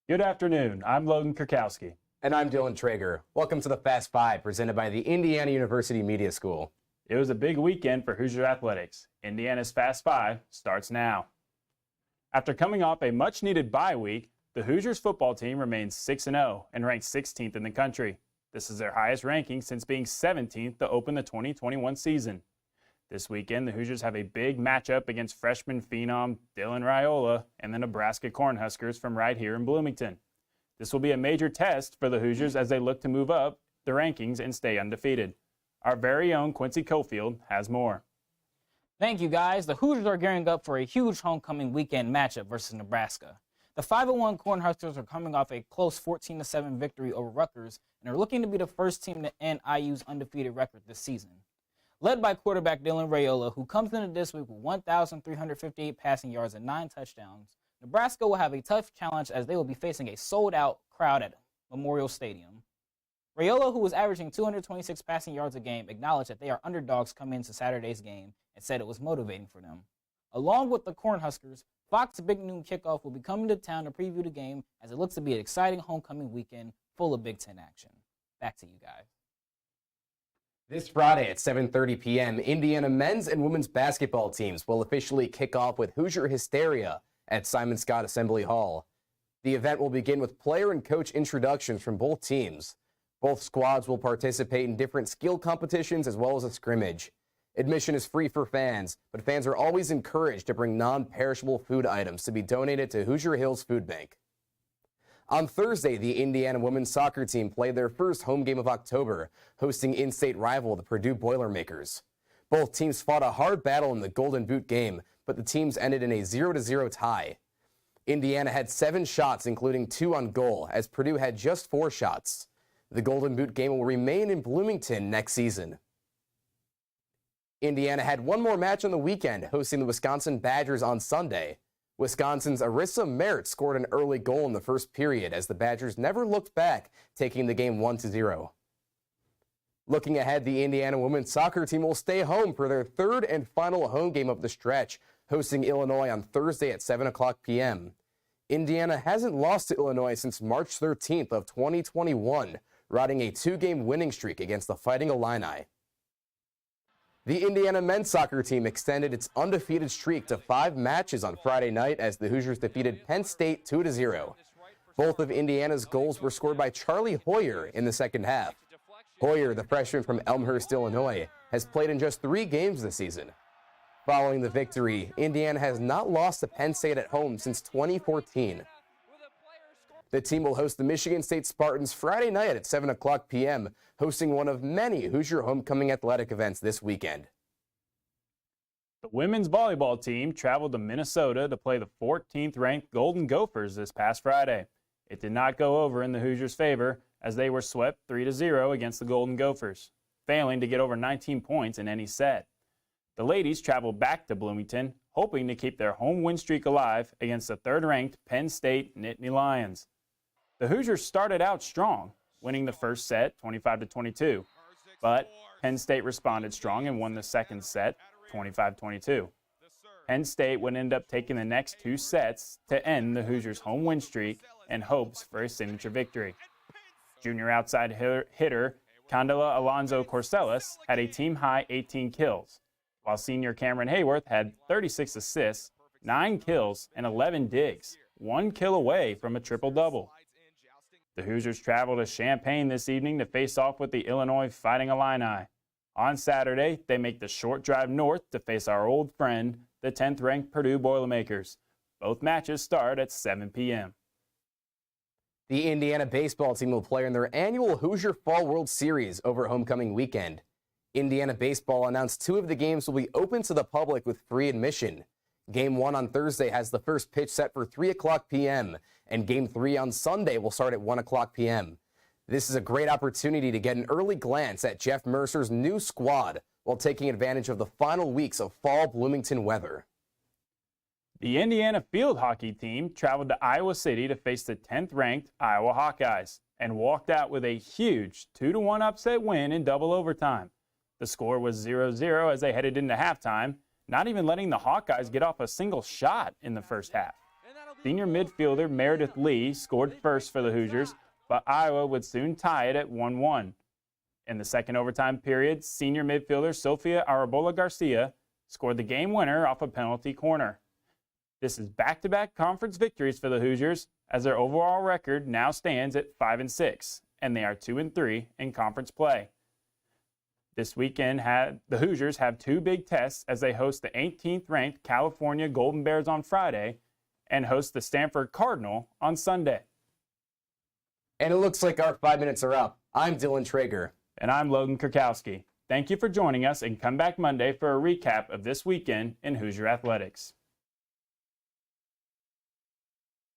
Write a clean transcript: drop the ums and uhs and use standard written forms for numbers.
Good afternoon. I'm Logan Kurkowski. And I'm Dylan Traeger. Welcome to the Fast Five, presented by the Indiana University Media School. It was a big weekend for Hoosier athletics. Indiana's Fast Five starts now. After coming off a much-needed bye week, the Hoosiers football team remains 6-0 and ranked 16th in the country. This is their highest ranking since being 17th to open the 2021 season. This weekend, the Hoosiers have a big matchup against freshman phenom Dylan Raiola and the Nebraska Cornhuskers from right here in Bloomington. This will be a major test for the Hoosiers as they look to move up the rankings and stay undefeated. Our very own Quincy Cofield has more. Thank you, guys. The Hoosiers are gearing up for a huge homecoming weekend matchup versus Nebraska. The 5-1 Cornhuskers are coming off a close 14-7 victory over Rutgers and are looking to be the first team to end IU's undefeated record this season. Led by quarterback Dylan Raiola, who comes into this week with 1,358 passing yards and 9 touchdowns, Nebraska will have a tough challenge as they will be facing a sold-out crowd at Memorial Stadium. Raiola, who was averaging 226 passing yards a game, acknowledged that they are underdogs coming into Saturday's game and said it was motivating for them. Along with the Cornhuskers, Fox's Big Noon Kickoff will be coming to town to preview the game as it looks to be an exciting homecoming weekend full of Big Ten action. Back to you guys. This Friday at 7:30 p.m., Indiana men's and women's basketball teams will officially kick off with Hoosier Hysteria at Simon Scott Assembly Hall. The event will begin with player and coach introductions from both teams. Both squads will participate in different skill competitions as well as a scrimmage. Admission is free for fans, but fans are always encouraged to bring non-perishable food items to be donated to Hoosier Hills Food Bank. On Thursday, the Indiana women's soccer team played their first home game of October, hosting in-state rival the Purdue Boilermakers. Both teams fought a hard battle in the Golden Boot game, but the teams ended in a 0-0 tie. Indiana had 7 shots, including 2 on goal, as Purdue had just 4 shots. The Golden Boot game will remain in Bloomington next season. Indiana had one more match on the weekend, hosting the Wisconsin Badgers on Sunday. Wisconsin's Arissa Merritt scored an early goal in the first period as the Badgers never looked back, taking the game 1-0. Looking ahead, the Indiana women's soccer team will stay home for their third and final home game of the stretch, hosting Illinois on Thursday at 7 o'clock p.m. Indiana hasn't lost to Illinois since March 13th of 2021, riding a 2-game winning streak against the Fighting Illini. The Indiana men's soccer team extended its undefeated streak to 5 matches on Friday night as the Hoosiers defeated Penn State 2-0. Both of Indiana's goals were scored by Charlie Hoyer in the second half. Hoyer, the freshman from Elmhurst, Illinois, has played in just 3 games this season. Following the victory, Indiana has not lost to Penn State at home since 2014. The team will host the Michigan State Spartans Friday night at 7 o'clock p.m., hosting one of many Hoosier homecoming athletic events this weekend. The women's volleyball team traveled to Minnesota to play the 14th-ranked Golden Gophers this past Friday. It did not go over in the Hoosiers' favor as they were swept 3-0 against the Golden Gophers, failing to get over 19 points in any set. The ladies traveled back to Bloomington, hoping to keep their home win streak alive against the 3rd-ranked Penn State Nittany Lions. The Hoosiers started out strong, winning the first set 25-22, but Penn State responded strong and won the second set 25-22. Penn State would end up taking the next 2 sets to end the Hoosiers' home win streak and hopes for a signature victory. Junior outside hitter Candela Alonzo Corcelis had a team-high 18 kills, while senior Cameron Hayworth had 36 assists, 9 kills, and 11 digs, 1 kill away from a triple-double. The Hoosiers travel to Champaign this evening to face off with the Illinois Fighting Illini. On Saturday, they make the short drive north to face our old friend, the 10th-ranked Purdue Boilermakers. Both matches start at 7 p.m. The Indiana baseball team will play in their annual Hoosier Fall World Series over homecoming weekend. Indiana baseball announced 2 of the games will be open to the public with free admission. Game 1 on Thursday has the first pitch set for 3 o'clock p.m., and Game 3 on Sunday will start at 1 o'clock p.m. This is a great opportunity to get an early glance at Jeff Mercer's new squad while taking advantage of the final weeks of fall Bloomington weather. The Indiana field hockey team traveled to Iowa City to face the 10th-ranked Iowa Hawkeyes and walked out with a huge 2-1 upset win in double overtime. The score was 0-0 as they headed into halftime, not even letting the Hawkeyes get off a single shot in the first half. Senior midfielder Meredith Lee scored first for the Hoosiers, but Iowa would soon tie it at 1-1. In the second overtime period, senior midfielder Sofia Arabola Garcia scored the game winner off a penalty corner. This is back-to-back conference victories for the Hoosiers, as their overall record now stands at 5-6, and they are 2-3 in conference play. This weekend, the Hoosiers have two big tests as they host the 18th-ranked California Golden Bears on Friday and host the Stanford Cardinal on Sunday. And it looks like our 5 minutes are up. I'm Dylan Traeger. And I'm Logan Kurkowski. Thank you for joining us, and come back Monday for a recap of this weekend in Hoosier Athletics.